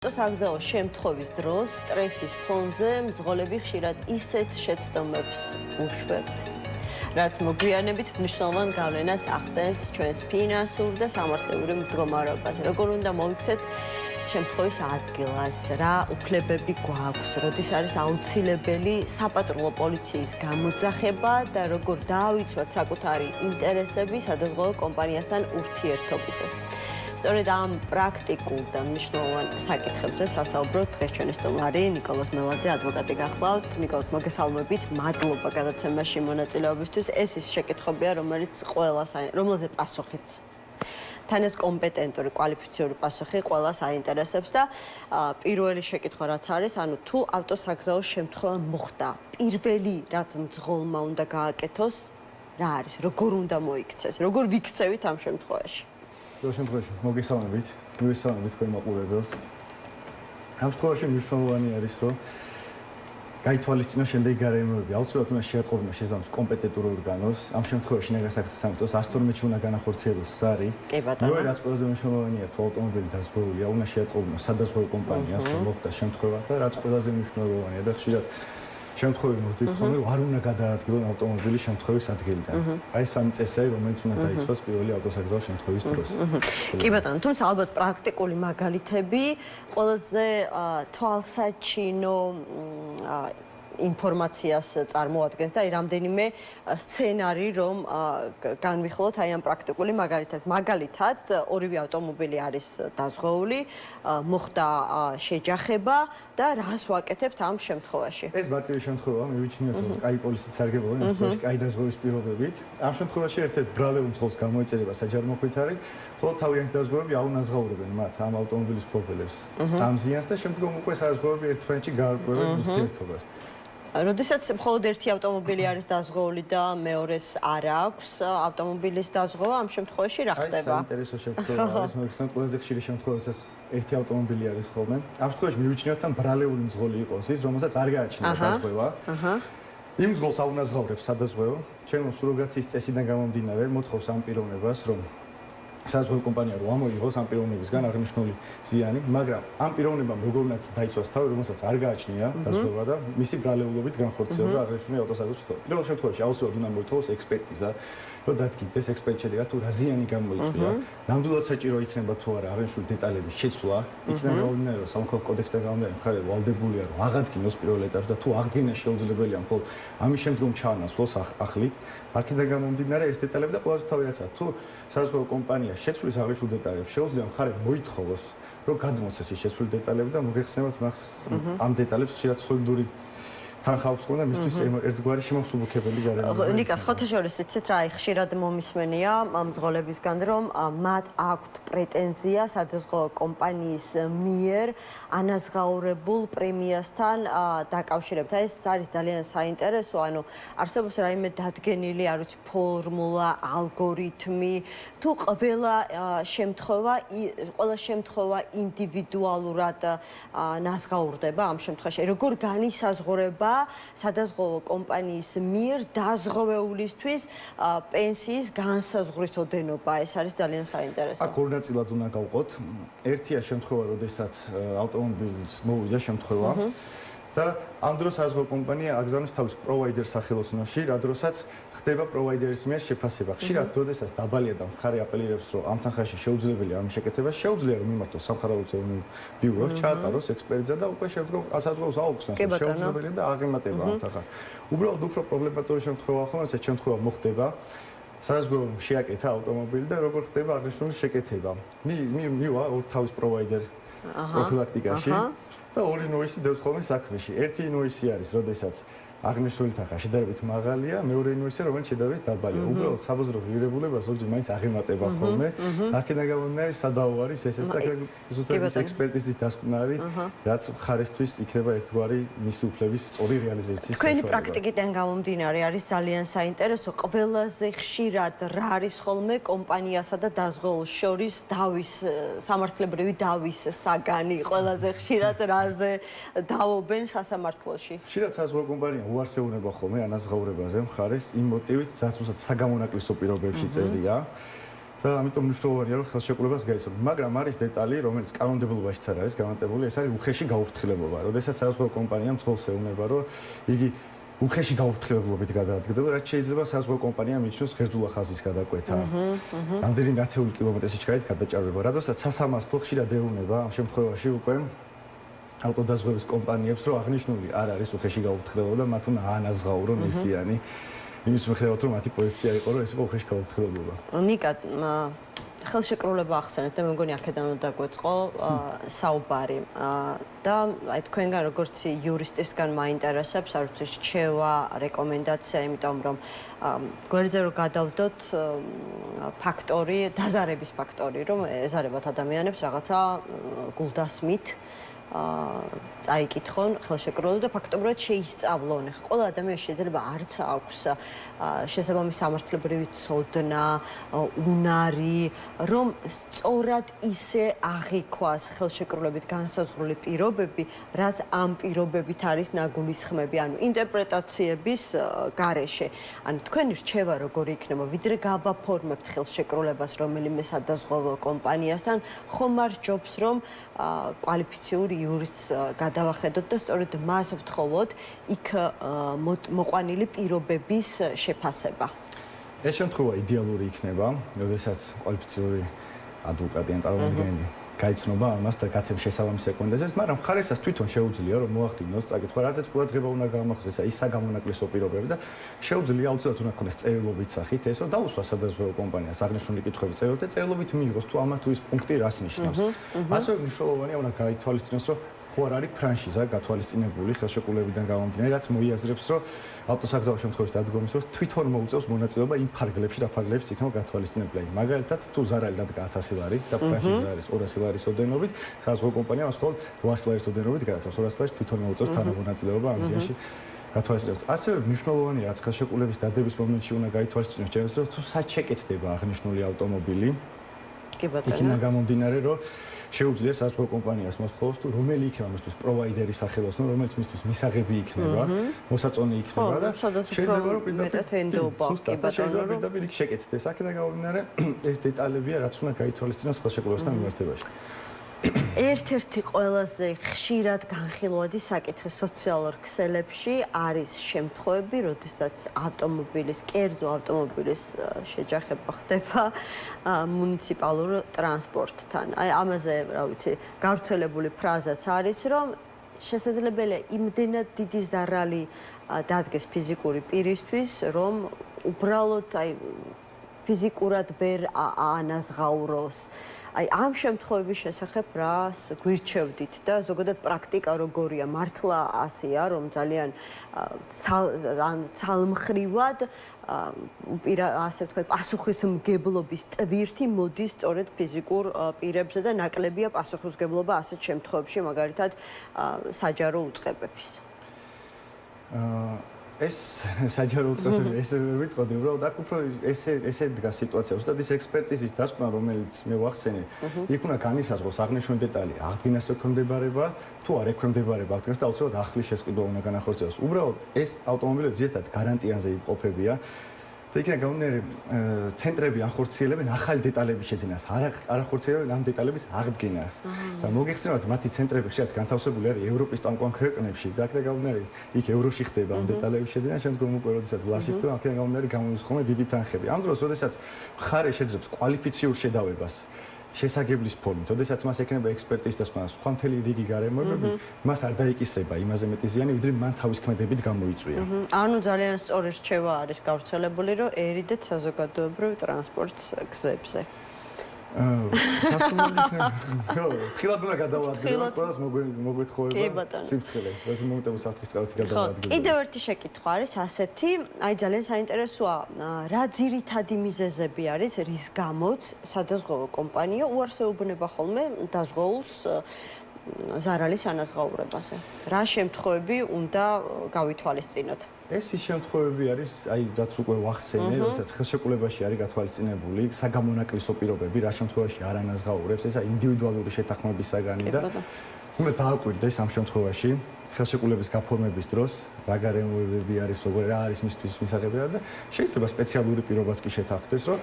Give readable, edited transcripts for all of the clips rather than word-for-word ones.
საგზაო შემთხვევის დროს სტრესის ფონზე მძღოლები ხშირად ისეთ შეცდომებს უშვებთ, რაც მოგვიანებით მნიშვნელოვან გავლენას ახდენს ჩვენს ფინანსურ და სამართლებრივ მდგომარეობაზე. როგორ უნდა მოვიქცეთ შემთხვევის ადგილას, რა უფლებები გვაქვს, როდის არის აუცილებელი საპატრულო პოლიციის გამოძახება და როგორ დაავიცვათ საკუთარი ინტერესები სადაზღვევო კომპანიასთან ურთიერთობისას. სწორედ ამ პრაქტიკულ და მნიშვნელოვან საკითხებზე სასაუბროთ დღეს ჩვენი სტუმარი ნიკოლოზ მელაძე ადვოკატი გახლავთ. ნიკოლოზ, მოგესალმებით, მადლობა გადაცემაში მონაწილეობისთვის. ეს ის შეკითხვებია, რომელზე პასუხიც თანაც კომპეტენტური, კვალიფიციური პასუხი ყველას აინტერესებს და პირველი შეკითხვა რაც არის, ანუ თუ ავტოსაგზაო შემთხვევა მოხდა, პირველი რაც მძღოლმა უნდა გააკეთოს, რა არის, როგორ უნდა მოიქცეს, როგორ ვიქცევით ამ შემთხვევაში? ამ შემთხვევაში მოგესალმებით თქვენ მაყურებელს. ამ შემთხვევაში მნიშვნელოვანი არის, რომ გაითვალისწინოს შემდეგი გარემოები. აუცილებლად უნდა შეატყობინოს შესაბამის კომპეტენტურ ორგანოს. ამ შემთხვევაში ნაგასაკუთრებელ სამწოს 112-ში უნდა განახორციელოს სარი. მეორე რაც ყველაზე მნიშვნელოვანია, თუ ავტომობილი დაზღვეულია, უნდა შეატყობინოს სადაზღვევო კომპანიას, რომ მოხდა შემთხვევა და რაც ყველაზე მნიშვნელოვანია და ხშირად შემთხვევები მოსდით ხოლმე, არ უნდა გადაადგილონ ავტომობილი შემთხვევის ადგილიდან. აი სამი წესია, რომელიც უნდა დაიცვას პირველი ავტოსაგზაო შემთხვევის დროს. კი ბატონო, თუმცა ალბათ პრაქტიკული მაგალითები ყველაზე თვალსაჩინო ინფორმაციას წარმოადგენს და აი რამდენიმე სცენარი რომ განვიხილოთ აი ამ პრაქტიკული მაგალითად. მაგალითად, ორივე ავტომობილი არის დაზღვეული, მოხდა შეჯახება და რას ვაკეთებთ ამ შემთხვევაში? ეს მარტივი შემთხვევაა, მივიჩნიოთ რომ კაი პოლიცია სარგებლობა იმ შემთხვევაში კაი დაზღვევის პირობებით. ამ შემთხვევაში ერთ-ერთ ბრალეულ მძღოლს გამოეწერება საჯარმოხვითარი, ხოლო თავიანთი დაზღვევები აუნაზღაურებენ მათ ამ ავტომობილის მფლობელებს ამ ზიანს და შემდგომ უკვე საზღვევები ერთმანეთში გაარკვევენ ურთიერთობას. როდესაც მხოლოდ ერთი ავტომობილი არის დაზღვეული და მეორეს არ აქვს ავტომობილის დაზღვევა, ამ შემთხვევაში რა ხდება? აი, საინტერესო შემთხვევა არის, მოგხსენებთ, ყველაზე ხშირი შემთხვევა, როდესაც ერთი ავტომობილი არის ხოლმე. ამ შემთხვევაში მივიჩნიოთ, რომ ბრალეული მძღოლი იყოს ის, რომელსაც არ გააჩნია დაზღვევა. იმ მძღოლს აუნაზღაურებს სადაზღვევო. ჩემო სუროგაციის წესიდან გამომდინარე, მოთხოვს ამ პიროვნებას, რომ საზღვაო კომპანია რომ ამოიღოს ამ პიროვნებისგან აღნიშნული ზიანი, მაგრამ ამ პიროვნებამ როგორ უნდა დაიცვას თავი, რომელსაც არ გააჩნია დაზღვევა და მისი ბრალეულობით განხორციელდა აღნიშნული ავტოსაგზაო შემთხვევა. პირველ შემთხვევაში აუცილებლად უნდა მოითხოვოს ექსპერტიზა, რომ დადგინდეს ექსპერტ შედეგად თუ რა ზიანი გამოიწვია. ნამდვილად საჭირო იქნება თუ არა აღნიშნული დეტალების შეცვლა, იქნება გამომდინარე, რომ სამოქალაქო კოდექსიდან გამომდინარე, მხარე ვალდებულია, რომ აღადგინოს პირველ ეტაპში და თუ აღდგენა შეუძლებელია, მხოლოდ ამის შემდგომ ჩაანაცვლოს ახლით. აქედან გამომდინარე ეს დეტალები და ყველაზე თავი რაცა, თუ საზღვაო კომპანია შეცვლის აღნიშნულ დეტალებს შეუძლია მხარე მოითხოვოს, რომ გადმოცეს ეს შეცვლილი დეტალები და მოგეხსენებათ ამ დეტალებს ხშირად სოლიდური თანხა აქვს ხოლმე და მისთვის ერთგვარი შემოსუბუქებელი გარემოება. ნიკას, ხოთაშორის იცით რა, ხშირად მომისმენია მძღოლებისგან, რომ მათ აქვთ პრეტენზია სადაზღვევო კომპანიის მიერ ანაზღაურებულ პრემიასთან დაკავშირებით. ეს არის ძალიან საინტერესო, ანუ არსებობს რაიმე დადგენილი, არ ვიცი, ფორმულა, ალგორითმი, თუ ყველა შემთხვევა ინდივიდუალურად ნაზღაურდება ამ შემთხვევაში. როგორ განისაზღვრება სადაზღვევო კომპანიის მიერ დაზღვეულისთვის პენსიის განსაზღვრის ოდენობა? ეს არის ძალიან საინტერესო. აქ ორ ნაწილად უნდა გავყოთ. ერთია შემთხვევა, როდესაც ავტომობილის მოვიდა შემთხვევა და ამ დროს საზღვაო კომპანია აგზავნებს თავის პროვაიდერ სახელოსნოში, რა დროსაც ხდება პროვაიდერის მიერ შეფასება. ხშირად როდესაც დაბალია და მხარე აპელირებს, რომ ამ თანხაში შეუძლებელია ამის შეკეთება, შეუძლია რომ მიმართოს სამხაროუცე ბიუროს, ჩაატაროს ექსპერტიზა და უკვე შემდგომ საზღვაოს აუხსნას, რომ შეუძლებელია და აღემატება ამ თანხას. უბრალოდ უფრო პრობლემატური შემთხვევაა ხოლმე, ეს შემთხვევა მოხდება. საზღვაომ შეაკეთა ავტომობილი და როგორ ხდება აღნიშნული შეკეთება. მივა ორ თავის პროვაიდერ პროფილაქტიკაში და ორი ნოისი დევს ხოლმე საქმეში. ერთი ნოისი არის, როდესაც აღნიშნული თანხა შედარებით მაღალია, მეორე ნოისი, რომელიც შედარებით დაბალია. უბრალოდ საბაზრო ღირებულება ზოგჯერ მაინც აღემატება ხოლმე. აქედან გამომდინარე, სადაო არის ეს და ზუსტად ექსპერტიზის დასკვნარი, რაც მხარესთვის იქნება ერთგვარი მისი უფლების სწორი რეალიზაციის საშუალება. თქვენი პრაქტიკიდან გამომდინარე არის ძალიან საინტერესო. ყველაზე ხშირად რა არის ხოლმე კომპანიასა და დაზღვეულს შორის სამართლებრივი დავის საგანი? ყველაზე ხშირად რაზე დავობენ სასამართლოში? ხშირად საზღვაო კომპანია უარსეუნება ხოლმე ანაზღაურებაზე მხარეს იმ მოტივით, რაც უბრალოდ საგამონაკლისო პირობებში წერია. და ამიტომ მნიშვნელოვანია რომ ხელშეკრულებას გაიცნო. მაგრამ არის დეტალი, რომელიც კანონმდებლობაშიც არ არის გამარტებული, ეს არის უხეში გაუფრთხილებლობა. როდესაც საზღვაო კომპანია მძღოლს ეუბნება, რომ იგი უხეში გაუფრთხილებლობით გადაადგება, რაც შეიძლება საზღვაო კომპანიამ მიჩნოს ღერძულა ხაზის გადაკვეთა. რამდენი ათეული კილომეტრის სიჩქარით გადაჭარბება. რადგანაც სასამართლო ხშირად ეუბნება ამ შემთხვევაში უკვე ავტოდაზღვების კომპანიებს, რომ აღნიშნული არ არის უხეში გაუფრთხილებლობა და მათ უნდა აანაზღაურონ მისიანი. იმის მიხედვით რომ მათი პოზიცია იყო რომ ეს იყო უხეში გაუფრთხილებლობა. ნიკა ხელშეკრულება ახსენეთ და მე მგონი აქედან უნდა დაგვეწყო საუბარი და აი თქვენგან როგორც იურისტისგან მაინტერესებს არ ვიცი რჩევა, რეკომენდაცია, იმიტომ რომ გვერდზე რომ გადავდოთ ფაქტორი, დაზარების ფაქტორი, რომ ეზარებათ ადამიანებს რაღაცა გულდასმით წაიკითხონ ხელშეკრულება და ფაქტობრივად შეისწავლონ. ყველა ადამიანს შეიძლება არც აქვს შესაბამისი სამართლებრივი ცოდნა, უნარი, რომ სწორად ისე აღიქვას ხელშეკრულებით განსაზღვრული პირობები, რაც ამ პირობებით არის ნაგულისხმები, ანუ ინტერპრეტაციების გარეშე. ანუ თქვენი რჩევა როგორი იქნება, ვიდრე გავაფორმებთ ხელშეკრულებას რომელიმე სადაზღვევო კომპანიასთან, ხომ არ ჯობს რომ კვალიფიციური იურისტს გადავახედოთ და სწორედ მას ვთხოვოთ იქ მოყვანილი პირობების შეფასება. ეს შემთხვევა იდეალური იქნება, როდესაც კვალიფიციური ადვოკატი ან წარმომადგენელი გაიცნობა ამას და გაცემს შესაბამის რეკომენდაციას, მაგრამ მხარესას თვითონ შეუძლია რომ მოახდინოს წაკითხვა, რაზეც ყურადღება უნდა გამახსოვდეს, ის საგამონაკლისო პირობები და შეუძლია აუცილებლად უნდა ქონდეს წერილობით სახით ეს, რომ დაუსვა სადაზღვევო კომპანიას აღნიშნული კითხვები წერილობით და წერილობით მიიღოს თუ ამა თუ ის პუნქტი რას ნიშნავს. ასევე მნიშვნელოვანია უნდა გაითვალისწინოს, რომ ხო არ არის ფრანშიზა გათვალისწინებული ხელშეკრულებიდან გამომდინარე, რაც მოიაზრებს, რომ ავტოსაგზაო შემთხვევაში დადგომის დროს თვითონ მოუწევს მონაწილეობა იმ ფარგლებში და ფარგლებში იქნება გათვალისწინებელი. მაგალითად, თუ ზარალი დადგა 1000 ლარი და ფრანშიზა არის 200 ლარის ოდენობით, საზღვაო კომპანია მას მხოლოდ 200 ლარის ოდენობით გადაცემს. 200 ლარს თვითონ მოუწევს თანამონაწილეობა ამ ზიანში გათვალისწინებას. ასევე მნიშვნელოვანია, რაც ხელშეკრულების დადების მომენტში უნდა გაითვალისწინოს, ჩემს რომ თუ სად შეკეთდება აღნიშნული ავტომობილი, იქიდან გამომდინარე, რომ შეუძლია საზღვაო კომპანიას მოსთხოვოს თუ რომელი იქნება მისთვის პროვაიდერის სახელოსნო, რომელიც მისთვის მისაღები იქნება, მოსაწონი იქნება და შეიძლება რომ პირდაპირ იქ შეკეთდეს. აქედან გამომდინარე, ეს დეტალებია, რაც უნდა გაითვალისწინოს ხელშეკრულებასთან მიმართებაში. ერთ-ერთი ყველაზე ხშირად განხილვადი საკითხი სოციალურ ქსელებში არის შემთხვევები, როდესაც ავტომობილის, კერძო ავტომობილის შეჯახება ხდება მუნიციპალურ ტრანსპორტთან. აი ამაზე, რა ვიცი, გავრცელებული ფრაზაც არის, რომ შესაძლებელია იმდენად დიდი ზარალი დადგეს ფიზიკური პირისთვის, რომ უბრალოდ აი ფიზიკურად ვერ აანაზღაუროს. აი ამ შემთხვევების შესახებ რას გვირჩევდით და ზოგადად პრაქტიკა როგორია? მართლა ასეა, რომ ძალიან ცალმხრივად ასე ვთქვათ, პასუხისმგებლობის ტვირთი მოდის სწორედ ფიზიკურ პირებზე და ნაკლებია პასუხისმგებლობა ასეთ შემთხვევებში, მაგალითად, საჯარო უწყებების. ეს საჯარო უწყებები ესე ვერ ვიტყოდი, უბრალოდ აქ უფრო ესე დგას სიტუაცია. ზუსტად ის ექსპერტიზის დასკვნა, რომელიც მე ვახსენე, იქ უნდა განისაზღვროს აღნიშნული დეტალი, აღდგენას ექვემდებარება, თუ არ ექვემდებარება აღდგენას და აუცილებლად ახლის შესყიდვა უნდა განახორციელოს. უბრალოდ ეს ავტომობილები ძირითადად გარანტიანზე იმყოფებია. და იქიდან გამომდინარე, ცენტრები ახორციელებენ ახალი დეტალების შეძენას, არ ახორციელებენ ამ დეტალების აღდგენას. და მოგეხსენებათ, მათი ცენტრები ხშირად განთავსებული არის ევროპის წამყვან ქვეყნებში და აქედან გამომდინარე, იქ ევროში ხდება ამ დეტალების შეძენა, შემდგომ უკვე როდესაც ლარში ხდება, აქედან გამომდინარე გამოდის ხოლმე დიდი თანხები. ამ დროს, როდესაც მხარე შეძრებს კვალიფიციურ შედავებას შესაგებლის ფორმით, როდესაც მას ექნება ექსპერტიზის დასკვნა, სხვა მთელი რიგი გარემოებები, მას არ დაიკისრება იმაზე მეტი ზიანი, ვიდრე მან თავის ქმედებით გამოიწვია. ანუ ძალიან სწორი რჩევა არის გავრცელებული, რომ ერიდეთ საზოგადოებრივ ტრანსპორტს გზებზე. სასურველი იქნება. ხო, ხილად უნდა გადავადგინოთ, ყველას მოგვეთხოვება სიფრთხილე. როცა მომენტების საფრთხის წყალით გადავადგინოთ. კიდევ ერთი შეკითხვა არის ასეთი, აი ძალიან საინტერესოა, რა ძირითადი მიზეზები არის, რის გამოც სადაზღვევო კომპანია უარსებობნება ხოლმე დაზღვეულს ზარალის ანაზღაურებაზე. რა შემთხვევები უნდა გავითვალისწინოთ? ეს ის შემთხვევები არის, აი რაც უკვე ვახსენე, როდესაც ხელშეკრულებაში არის გათვალისწინებული საგამონაკლისო პირობები, რა შემთხვევაში არ ანაზღაურებს, ესა ინდივიდუალური შეთანხმების საგანი და უნდა დააკვირდეს ამ შემთხვევაში ხელშეკრულების გაფორმების დროს რა გარემოებები არის, რა არის მისთვის მისაღებია და შეიძლება სპეციალური პირობაც კი შეთანხმდეს, რომ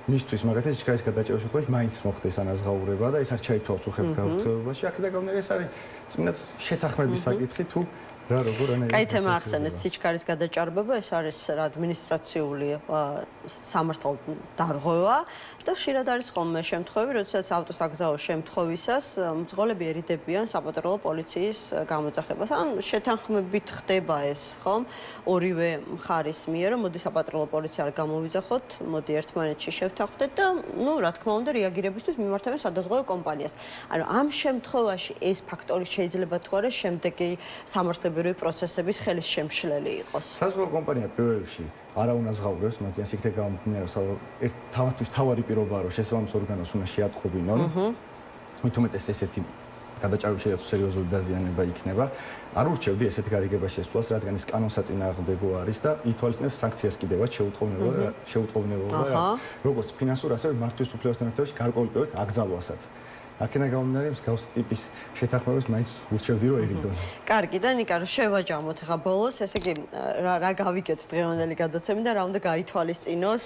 მისთვის მაგათაც ჩქარის გადაჭერების შემთხვევაში მაინც მოხდეს ანაზღაურება და ეს არ ჩაითვალოს უხებ გაფრთხილებაში. აქედან გამომდინარე ეს არის წმინდად შეთანხმების საკითხი თუ რა როგორ ანაირად. კაი თემა ახსენეთ სიჩქარის გადაჭარბება, ეს არის ადმინისტრაციული სამართალდარღვევა და ხშირად არის ხოლმე შემთხვევები, როდესაც ავტოსაგზაო შემთხვევისას მძღოლები ერიდებიან საპატრულო პოლიციის გამოძახებას. ან შეთანხმებით ხდება ეს, ხომ? ორივე მხარის მიერ, რომ მოდი საპატრულო პოლიცია არ გამოვიძახოთ, მოდი ერთმანეთში შევთანხმდეთ და, ну, რა თქმა უნდა, რეაგირებისთვის მიმართავენ სადაზღვევო კომპანიას. ანუ ამ შემთხვევაში ეს ფაქტორი შეიძლება თუ არა შემდეგი სამართლებრივი პროცესების ხელის შემშლელი იყოს. საზღვაო კომპანია პირველ რიგში არ აუნაზღაურებს, მაგრამ იქ გამომდინარეობს, თავისთვის თავარი პირობაა, რომ შესაბამის ორგანოს უნდა შეატყობინონ. მithumetes ესეთი გადაჭარბების შედეგად სერიოზული დაზიანება იქნება. არ ურჩევდი ესეთი გარიგება შესვლას, რადგან ეს კანონსაწინააღმდეგო არის და ითვალისწინებს სანქციას კიდევაც შეუტყოვნებობა, როგორც ფინანსურ, ასევე მართვის უფლებასთან ერთად გარკვეული პირობებით აკრძალვასაც. აქედან გამომდინარე, მსგავსი ტიპის შეთანხმებას მაინც ურჩევდი, რომ ერიდონ. კარგი და ნიკა, შევაჯამოთ ახლა ბოლოს, ესე იგი რა გავიგეთ დღევანდელი გადაცემით და რა უნდა გაითვალისწინოს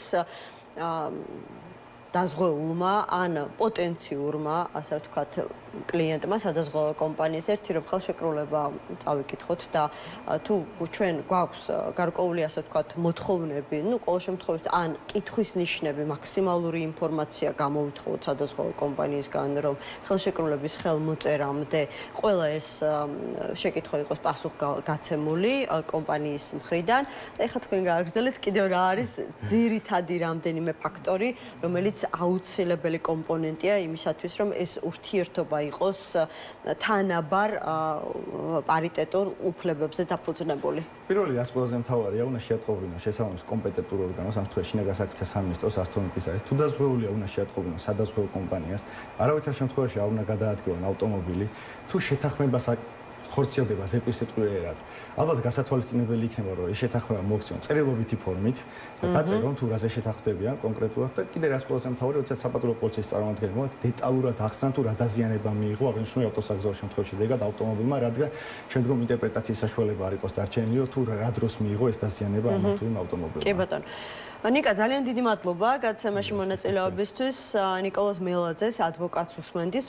დაზღვეულმა ან პოტენციურმა, ასე ვთქვათ, კლიენტმა სადაზღვევო კომპანიის ერთი რომ ხელშეკრულება წავიკითხოთ და თუ ჩვენ გვაქვს გარკვეული, ასე ვთქვათ, მოთხოვნები, ну, ყოველ შემთხვევაში ან კითხვის ნიშნები, მაქსიმალური ინფორმაცია გამოვითხოვოთ სადაზღვევო კომპანიისგან, რომ ხელშეკრულების ხელმოწერამდე ყველა ეს შეკითხვა იყოს პასუხგაცემული კომპანიის მხრიდან. და ეხლა თქვენ გააგრძელეთ კიდევ რა არის ძირითადი რამდენიმე ფაქტორი, რომელიც აუცილებელი კომპონენტია იმისათვის, რომ ეს ურთიერთობა იყოს თანაბარ პარიტეტურ უფლებებზე დაფუძნებული. პირველი რაც ყველაზე მთავარია, უნდა შეატყობინოს შესაბამის კომპეტენტურ ორგანოს, ამ შემთხვევაში შინაგან საქმეთა სამინისტროს ავტომობილის არის. თუ დაზღვეულია, უნდა შეატყობინოს სადაზღვევო კომპანიას. არავითარ შემთხვევაში არ უნდა გადაადგილონ ავტომობილი, თუ შეთანხმებას ხორციელდება ზეპირსიტყვიერად. ალბათ გასათვალისწინებელი იქნება, რომ ეს შეთანხმება მოქცეონ წერილობითი ფორმით და დაწერონ თუ რაზე შეთანხმდებიან კონკრეტულად და კიდე რაც ყველაზე მთავარი, როდესაც საპატრულო პოლიციის წარმომადგენელი მოვა დეტალურად ახსნან თუ რა დაზიანება მიიღო აღნიშნული ავტოსაგზაო შემთხვევაში დეგად ავტომობილმა, რადგან შემდგომ ინტერპრეტაციის საშუალება არ იყოს დარჩენილი, თუ რა დროს მიიღო ეს დაზიანება ამ თუ იმ ავტომობილმა. კი ბატონო. ნიკა, ძალიან დიდი მადლობა გადაცემაში მონაწილეობისთვის. ნიკოლოზ მელაძეს ადვოკატს უსმენდით.